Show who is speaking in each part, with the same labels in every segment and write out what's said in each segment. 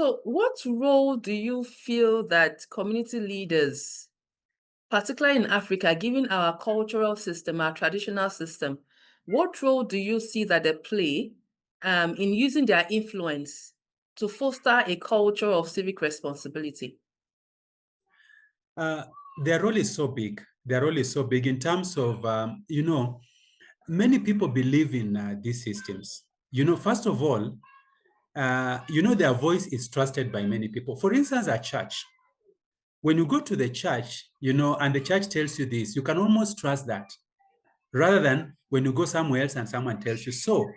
Speaker 1: So, what role do you feel that community leaders, particularly in Africa, given our cultural system, our traditional system, what role do you see that they play in using their influence to foster a culture of civic responsibility?
Speaker 2: Uh, their role is so big. Their role is so big in terms of, many people believe in these systems. First of all, their voice is trusted by many people. For instance, at church, when you go to the church, and the church tells you this, you can almost trust that rather than when you go somewhere else and someone tells you so.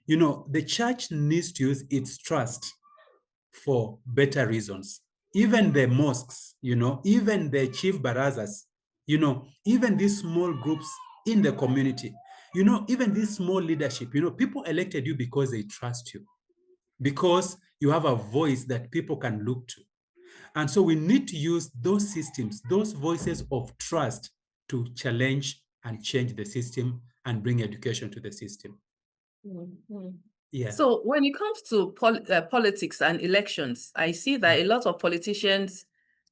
Speaker 2: The church needs to use its trust for better reasons. Even the mosques, even the chief barazas, even these small groups in the community, even this small leadership, people elected you because they trust you, because you have a voice that people can look to. And so we need to use those systems, those voices of trust to challenge and change the system and bring education to the system.
Speaker 1: Mhm.
Speaker 2: Yeah.
Speaker 1: So, when it comes to politics and elections, I see that a lot of politicians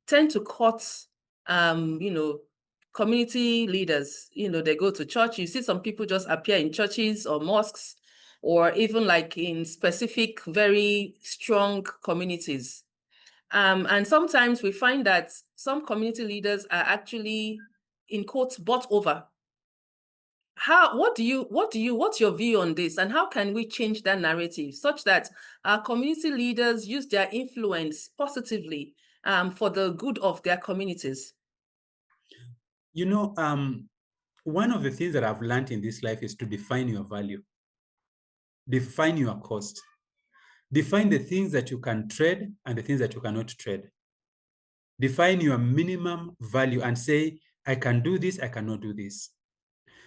Speaker 1: tend to cut, um, you know, community leaders. They go to church. You see some people just appear in churches or mosques, or even like in specific, very strong communities. And sometimes we find that some community leaders are actually, in quotes, bought over. What's your view on this, and how can we change that narrative such that our community leaders use their influence positively for the good of their communities?
Speaker 2: One of the things that I've learned in this life is to define your value, define your cost, define the things that you can trade and the things that you cannot trade. Define your minimum value and say, I can do this, I cannot do this.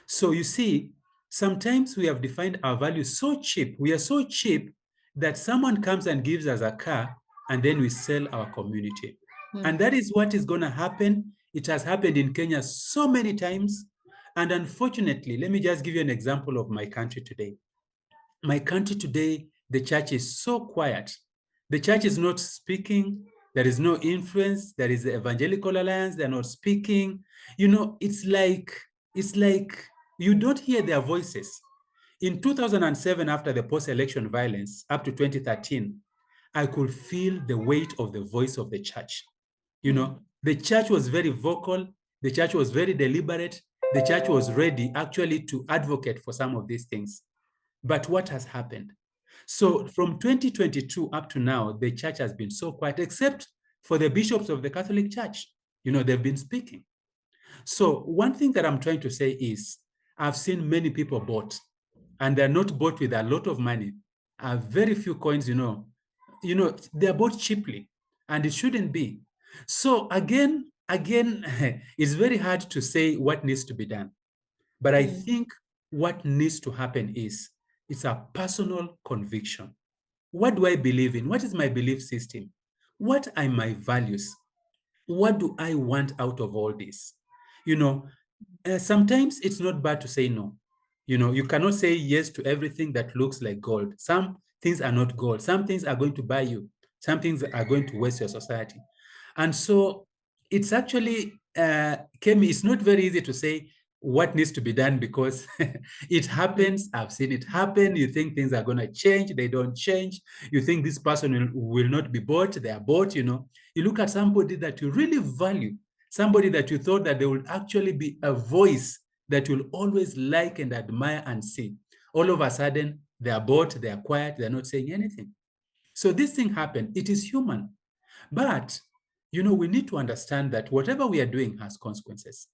Speaker 2: So you see, sometimes we have defined our value so cheap. We are so cheap that someone comes and gives us a car and then we sell our community. And that is what is going to happen. It has happened in Kenya so many times. And unfortunately, let me just give you an example of my country today. My country today, the church is so quiet. The church is not speaking. There is no influence. There is the Evangelical Alliance. They're not speaking. It's like you don't hear their voices. In 2007, after the post-election violence, up to 2013, I could feel the weight of the voice of the church. The church was very vocal. The church was very deliberate. The church was ready actually to advocate for some of these things. But what has happened? So from 2022 up to now, the church has been so quiet, except for the bishops of the Catholic Church. They've been speaking. So one thing that I'm trying to say is I've seen many people bought, and they're not bought with a lot of money. Very few coins, they're bought cheaply, and it shouldn't be. So again, it's very hard to say what needs to be done. But I think what needs to happen is it's a personal conviction. What do I believe in? What is my belief system? What are my values? What do I want out of all this? Sometimes it's not bad to say no. You cannot say yes to everything that looks like gold. Some things are not gold. Some things are going to buy you. Some things are going to waste your society. And so it's actually, Kemi, it's not very easy to say what needs to be done because it happens. I've seen it happen. You think things are going to change. They don't change. You think this person will not be bought. They are bought. You look at somebody that you really value, somebody that you thought that they will actually be a voice that you'll always like and admire and see. All of a sudden, they are bought, they are quiet, they're not saying anything. So this thing happened. It is human. But, we need to understand that whatever we are doing has consequences.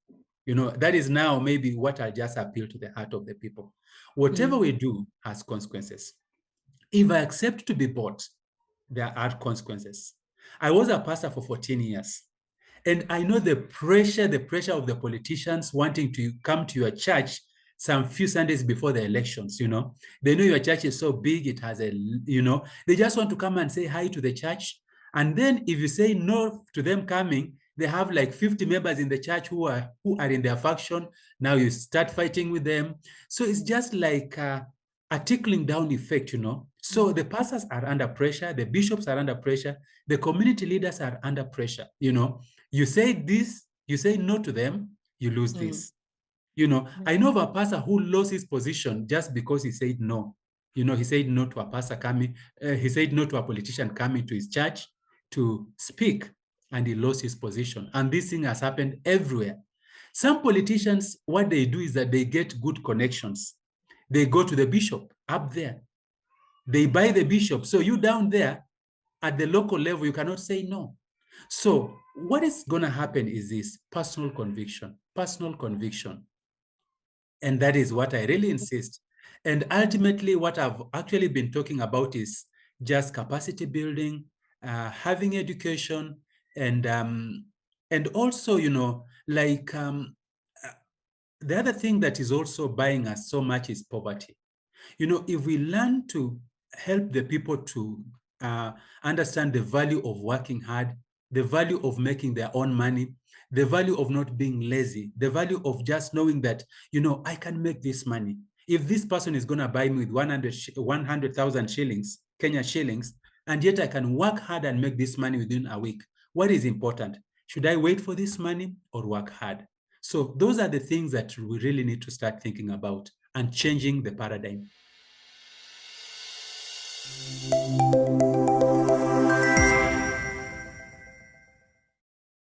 Speaker 2: That is now maybe what I'll just appeal to the heart of the people. Whatever we do has consequences. If I accept to be bought, there are consequences. I was a pastor for 14 years. And I know the pressure of the politicians wanting to come to your church some few Sundays before the elections, They know your church is so big, it has they just want to come and say hi to the church. And then if you say no to them coming, they have like 50 members in the church who are in their faction. Now you start fighting with them. So it's just like a trickling down effect, So the pastors are under pressure, the bishops are under pressure, the community leaders are under pressure. You say this, you say no to them, you lose this. I know of a pastor who lost his position just because he said no. He said no to a pastor coming, he said no to a politician coming to his church to speak, and he lost his position. And this thing has happened everywhere. Some politicians, what they do is that they get good connections. They go to the bishop up there. They buy the bishop. So you down there at the local level, you cannot say no. So what is going to happen is this: personal conviction. And that is what I really insist. And ultimately, what I've actually been talking about is just capacity building, having education, and also, the other thing that is also buying us so much is poverty. If we learn to help the people to understand the value of working hard, the value of making their own money, the value of not being lazy, the value of just knowing that, I can make this money. If this person is going to buy me with 100,000 shillings, Kenya shillings, and yet I can work hard and make this money within a week, what is important? Should I wait for this money or work hard? So those are the things that we really need to start thinking about and changing the paradigm.